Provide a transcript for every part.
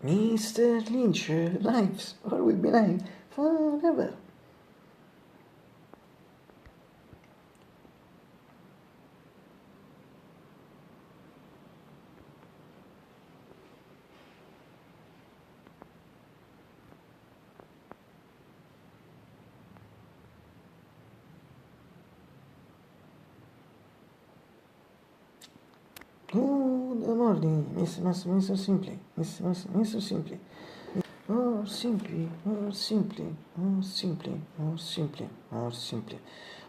Mr. Lynch lives or will be live forever. Good morning, Mr. Simply, Mr. Simply. Or simply, or simply, or simply, or simply, or simply,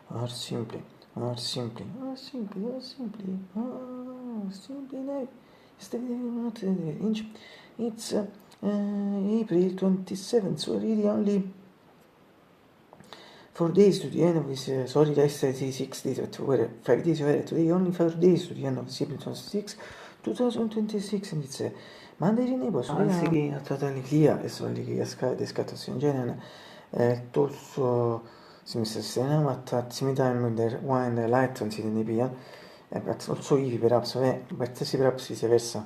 or simply, or simply, or simply, or simply, or simply live. Not inch. It's April 27th, so really only 4 days to the end of this, sorry, yesterday 6 days, but 5 days away, today only 4 days to the end of this April 26, 2026, and it's Monday neighbors. Once again, totally clear, it's only clear sky, the scatters in general, it also seems to stay now at same time with the when the light on the Nebian, but also Eevee perhaps, but perhaps vice versa,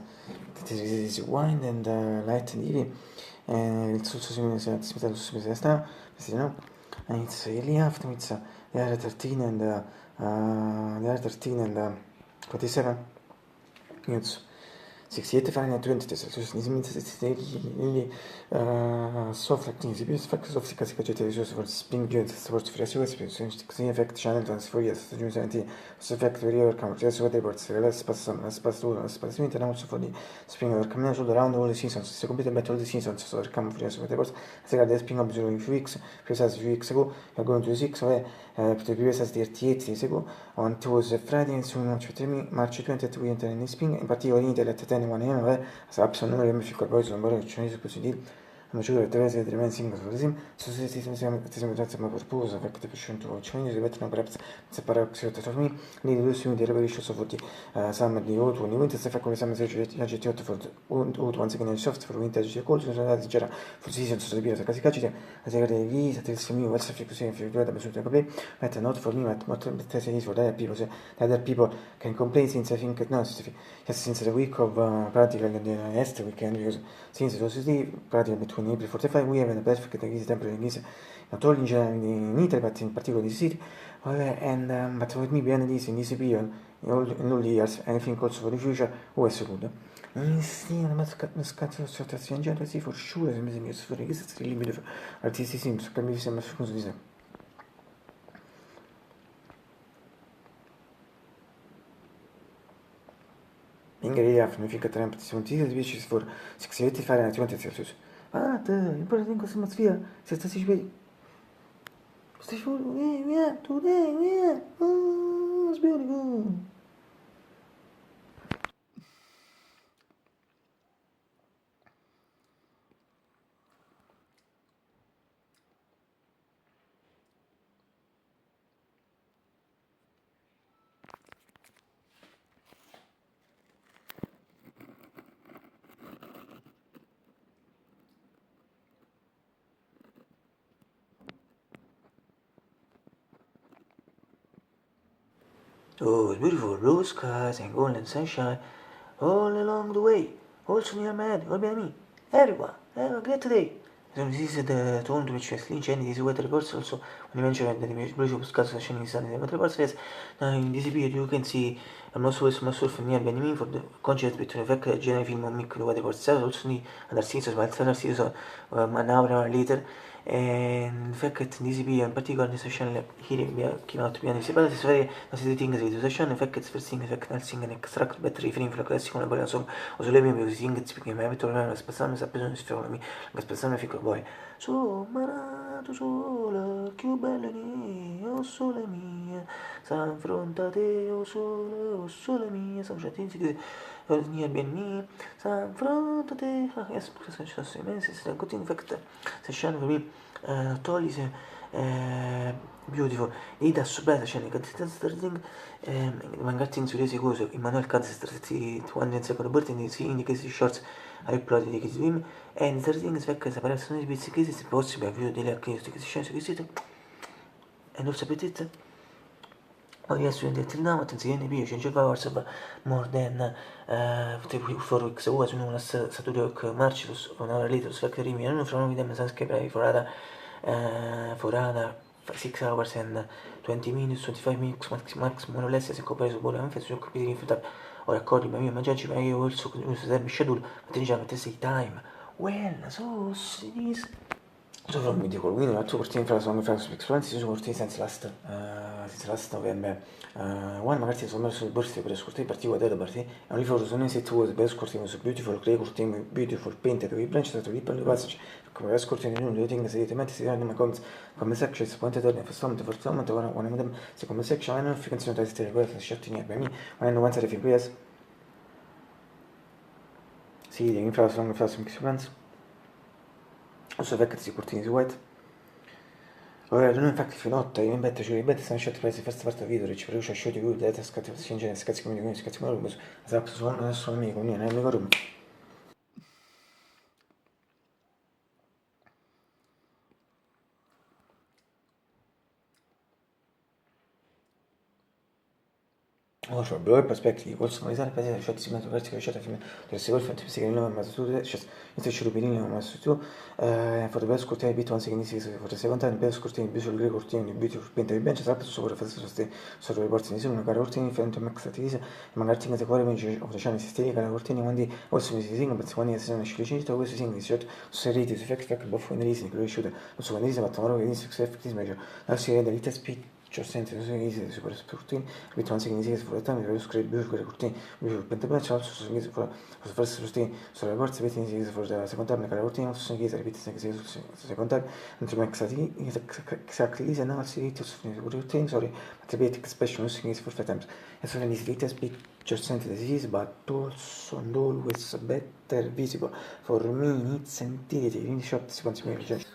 this is wind and light and Eevee, it's also similar to the now. And it's really after it's the other 13 and the other 13 and 27 minutes. 68 Fahrenheit 20 Celsius. This means it's really soft like things. The biggest factors of the classification is for spring build towards fresh weather. The effect channel 24 years. June 17. The effect very overcome. Fresh weather reports. Less pass winter and also for the spring overcome. Also around all the seasons. The complete battle all the seasons. So overcome fresh weather reports. As regard the spring observed a few weeks. Precisely a few weeks ago. We are going to 6 away. The previous as 38 days ago. On it was Friday and soon March 20th we enter in the spring. In particular in the 10 1 a.m. Sapson non riesce a fare un barone cinese così I'm sure that there is a remain single for him, so this is my purpose of the patient to change the veteran perhaps separate for me, need to assume the revelations of the summer the old when you went to the faculty some agitated for old once again soft for winter culture that c'era for season so the beer kasi kacite as I the visa till some new what's if you do that so probably but not for me but not for other people so other people can complain since I think no since the week of practical and the next weekend because since it was the practical between April 45 we have a perfect temperature in Greece not only in general in Italy but in particular in the city and but with me behind this in this period in all the years anything also for the future was good. Sì, ma scatto in genere sì for sure se mi sembra che questo è il limite artisti Sims che mi sembra scusa di sé. Ingrid significa temperature which for 68 Fahrenheit 20 Celsius. Important atmosphere, se stai svegli. Stai svegli, yeah, today, yeah, oh, it's beautiful. Oh, it's beautiful, blue skies and golden sunshine all along the way. Also near man, or by me. Everyone, have a great day. So this is the tone to which Wesley changed his weather reports also when he mentioned that the blue skies are shining sun in the weather reports says now in this period you can see a most from near Benjamin for the contrast between the fact general film on the weather reports also the other seasons but other seasons an hour later and the fact that in this period in particular the session here came out behind the but it's very nice things with the session the fact it's first thing the fact that sing and extract better refrain from the classic one but so also le mie sing it's perché mi avete tornato a spassare sapere non si fa mi spassare fico poi so marato sola che bella mia oh sole mia s'affronta te oh sole mia sono già tinti che near ben me s'affronta te yes because I just say man it's a good thing fact session for me totally beautiful e da subito c'è the starting magari in sulle cose Emmanuel Kant starti quando in secondo birthday si indica si shorts I uploaded the swim and the thing is fact sapere sono di pezzi che si possibile video delle archivistiche scienze che siete e non sapete Oh yes, we did till now, and the NBA change hours of more than 4 weeks ago, as soon as Saturday March, 1 hour later, factory me, and from them as for other 6 hours and 20 minutes, 25 minutes, max more or less, as a comparison ball and face, competing for that, or according to me, my judge, I also use the schedule, but then I say time. Well, so it is. Så from mi dico, quindi l'altro cortino fra sono fra experience sono cortini senza last november. One magari sono messo il borsi per scortire partivo da parti. And if you sono set was best cortino so beautiful grey cortino beautiful painted with branches that rip on the passage. Come best cortino in the thing se temati si hanno come section si ponte torna for some one of them se come section non fi canzone da stare quella shot in per me when once the figures. Sì, in fra sono experience. Also vecchio si cortini di white. Ora, non infatti finotta, io in betta ci ribette sono scelto per questa parte video, ci produce sciolti lui, date scatti in genere, scatti come rumo, esatto, sono amico, non è amico rumo. Also, broad perspective, also monetary passive shot segmento vertical shot film, the second fantasy in ma su just into chirubini ma su tu for the best curtain bit once again for the second time best curtain visual grey curtain beautiful paint di bench trap su per fare su riporti in una gara curtain frente a max attività magari tinga te cuore invece of the channel sistemi gara curtain quindi also si singa per quando si sono scilicito questo singa shot su rete effect back buff in racing che riuscite su quando si va a trovare che inizia effect meglio la si vede l'ita speed c'ho senso che si può sportare abitualmente significa sfruttare per scrivere biurocratico curtin biurocratico pentaplan ciao su significa for first rustin sulla borsa vedi significa for the secondaire nella curtin su significa ripete significa su secondaire non mi exati exactly is analysis rate su significa curtin sorry mathematics special significa for times and so this data speak just sent disease but also and always better visible for me needs entity in short sequence me.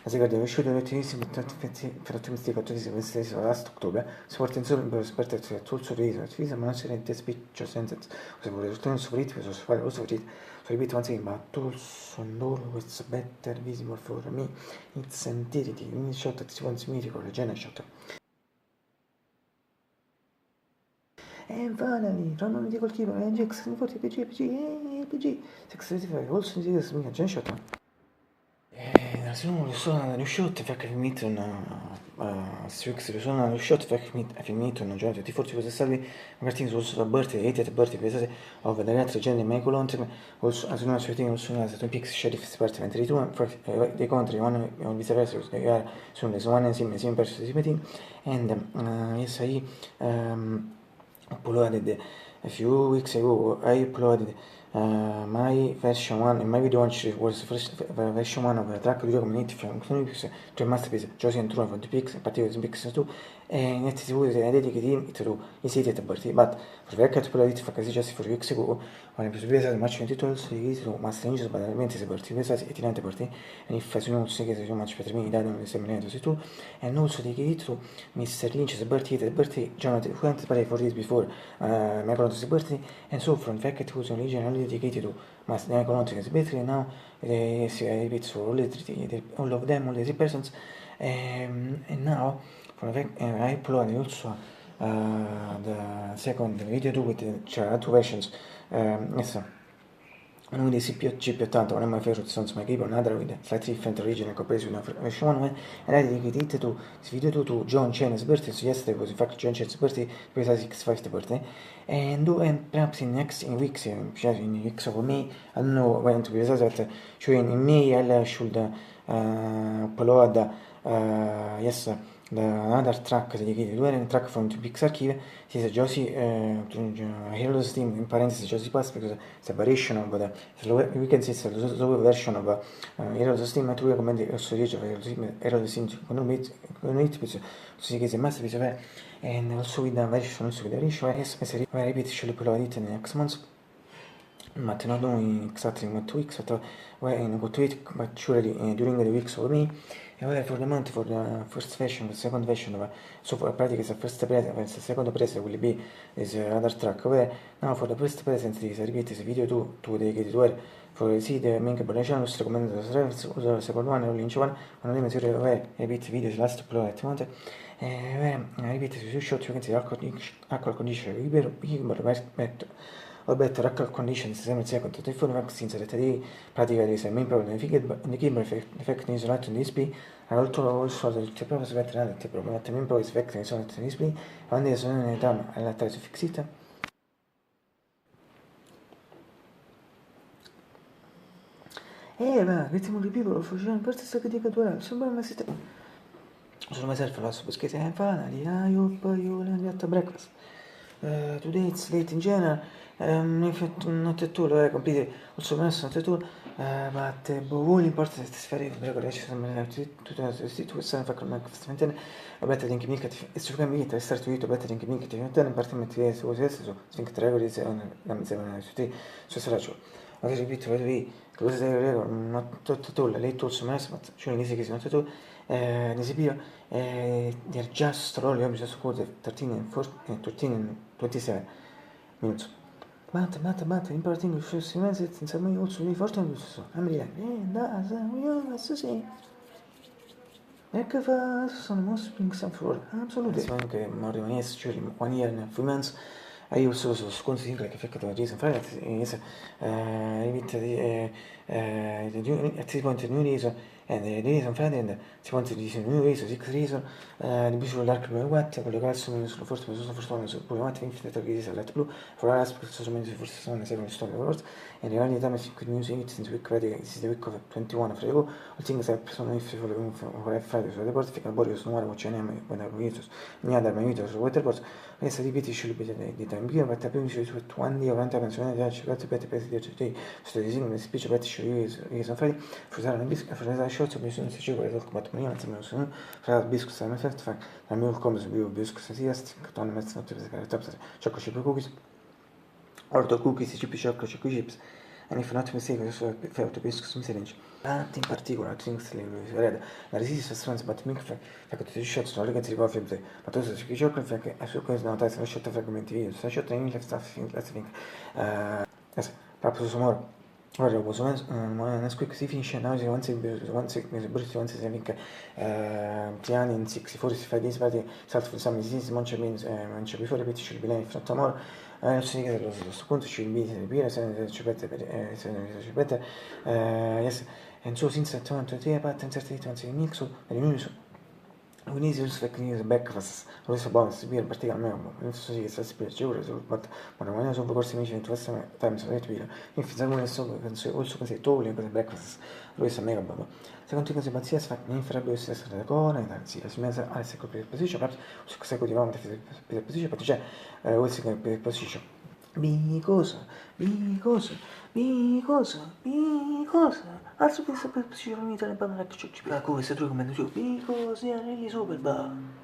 La seconda è uscito l'ultimissimo per ottimisti 14 last ottobre, supporta in solo per esperti al tuo sorriso, ma non si rende spiccio senza se vuole risultare un sovrito, se fare lo sovrito, so repeat once again, but also always better visible for me, it's entity, in shot at once miracle, Regina shot. And finally, random di col tipo, NGX 40 PG, 635, also in this Gen shot. Sono riuscito a finito sono riuscito a finito un giorno ti forse cosa stavi magari sulla birthday e birthday pensate ho vedere altri generi mai colonti also as una certina sono stato un pix sheriff department di tu dei contri one on viceversa sono le one insieme perso di meeting and yes I uploaded a few weeks ago I uploaded my version 1 and my video launch was first version 1 of the track video community from Pix to masterpiece Josie and True from the Pix particularly Pix 2 and it is always a dedicated to easy to party but for the record put it for just for weeks ago when I previous as much titles to master ninjas but elements is party this is it party and if as you know say so much better me that on the seminary to and also dedicated to Mr. Lynch's birthday Jonathan who went for this before my brother's birthday and so from fact it was originally dedicated to Master Economics birthday now si repeats for all of them all the 3 persons and now from fact I uploaded also the second video too with the 2 versions yes uno dei CP80 one of my favorite songs my keep on another with a slightly different original comparison of version 1 and I dedicated to this video to John Chen's birthday. So yesterday was in fact John Chen's birthday, precisely 65th birthday, and perhaps in weeks, in weeks of May, I don't know when to be precise, but in May I should upload yes another track dedicated to a track from 2Pix Archive. This is Josie Heroes Team, in parentheses Josie Pass, because it's a variation of we can say it's a slow version of Heroes Team. I recommend it also Heroes Team which si chiede masterpiece and also with the variation, with the ratio, as I repeat, should upload it in the next month. But not only exactly in 2 weeks, but in 2 weeks, but surely during the weeks of May. And for the month, for the first version, the second version, so for practically the first present, the second present will be this other track. Where now for the first present, this repeat this video to dedicated where for see the main combination, just recommend the second one, only in one of them is where repeat videos last upload at month. Repeat the short, you can see alcohol condition, or better alcohol conditions, sembra sia con tutti i fuori vaccines di pratica di main problem the gamer effect is not in display and also the problem is better than the problem at the main problem is effect is not in display and is on the dam alla tare su fixita ma ritmo di people facevano parte sta che dica due sembra una siete sono myself lost because I'm finally I hope you get a breakfast today it's late in general. If not at all, completely also not at all, but all important is very regulation to some fact maintain a better than communicate it's to communicate I start to eat a better than communicate in part materiale so think regoli la miseria so sarà ciò ma ripeto vedi cose not at all late also mass but cioè in this not at all Nisibio they're just rolling up just called 13 and 13 and 27 minutes. But important English first semester in some way also very important so I'm really that's sì. Ecco fa sono most spring some for absolutely. So anche non rimanesse cioè 1 year and 3 months I also sconto di che effetto da Jason Friday is at this point new reason and the reason Friday and si want to use new reason 6 reason di visual dark blue white con le calze sul forse sul pure white infinite che si let blue for us because so many forse sono seven story words and the only time I could use it since week Friday this is the week of 21 of Rego I think that person if for Friday so the board fica borio sono guarda c'è nemmeno when I use mi ha da mai video su waterboard adesso ripeti should be di time beer but abbiamo visto su 20 o 20 canzoni da cercare per di sto disegno mi spiace per io sono fai fare una bisca fare la short mi sono sicuro che come tu mi sono fare bisco sai effect fa la mio come su bisco sai asti che tu non metti non ti per top ciò che ci cookies ordo cookies ci chocolate chips and if not mistake so failed to biscuits mi syringe in particular things la resistance strength but milk fa che tutti i shot sono legati con fibre ma tu sai che chocolate fa che su questo non sai shot fragmenti video sai shot in left stuff let's think yes proprio su moro ora lo posso Nesquik si finisce now once I think Tiani in 64 si fa this but self for some disease munch means munch before repeat should be in front of more sì che lo punto ci invita di dire se ci pete yes and so since that time to the pattern certificate in mix and news we need to fake news breakfast adesso bonus beer particolarmente non so se sta spiacevole but ma non so forse mi dice tu time so that beer if the one so penso also che totally per breakfast lui sa mega baba secondo te pazzia fa non farebbe essere da cona e sì si mette al secondo position perhaps su cosa continuiamo per position perché c'è also per position because also per position in Italia parla che ci piace come se tu come tu because yeah really super bad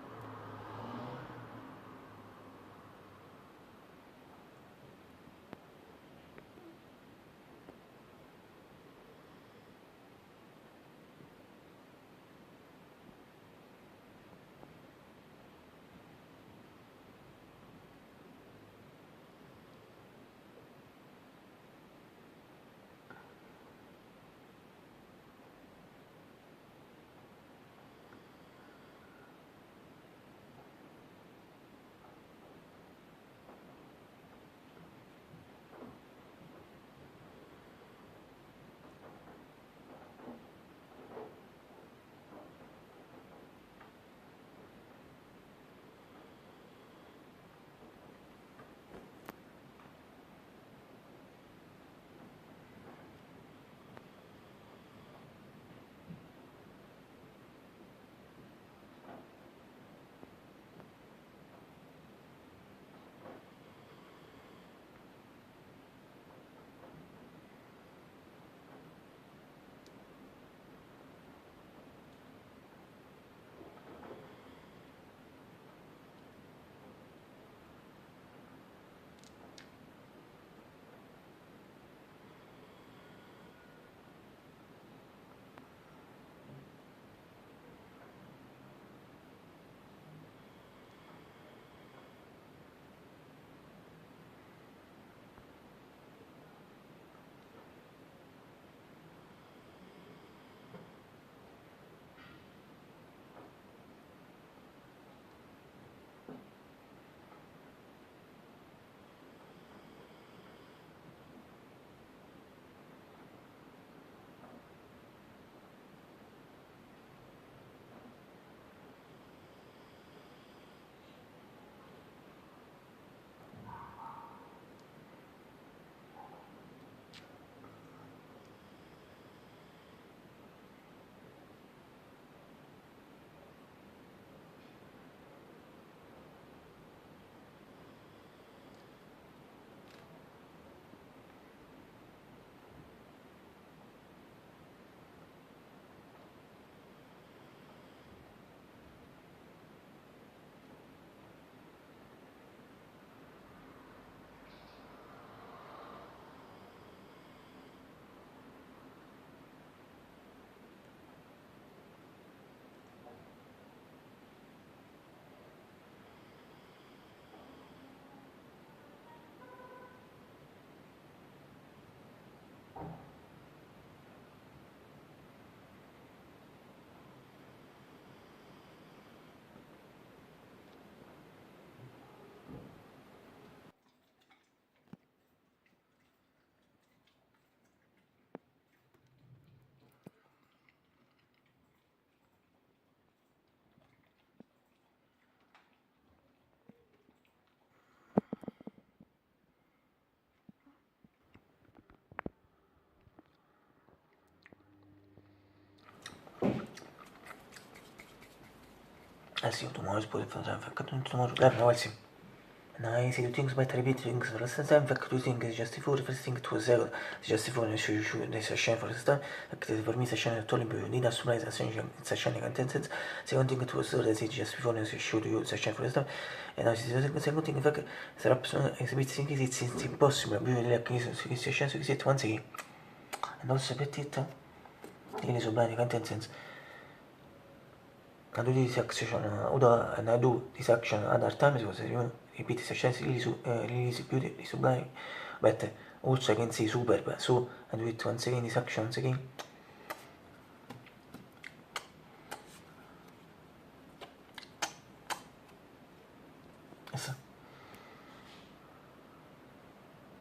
I see tomorrow's bullet for time. I've got tomorrow. لا أول شيء. أنا I see two things by repeat things. The last time فكرت two things justify. First thing it was zero. Justify شو this عشان first time. فكرت for me عشان طول بيونينا سمرايز عشان contented. Second thing it was zero. That's justify شو do عشان first time. And I see second thing فكر ثراب exhibit thing is it's impossible. بيقول لك is عشان so is once again. And also bit it. Ili sublime content. I do this action, and I do this action other times because you repeat this action really beauty, sublime, but also I can see superb. So I do it once again, this action once again. Yes.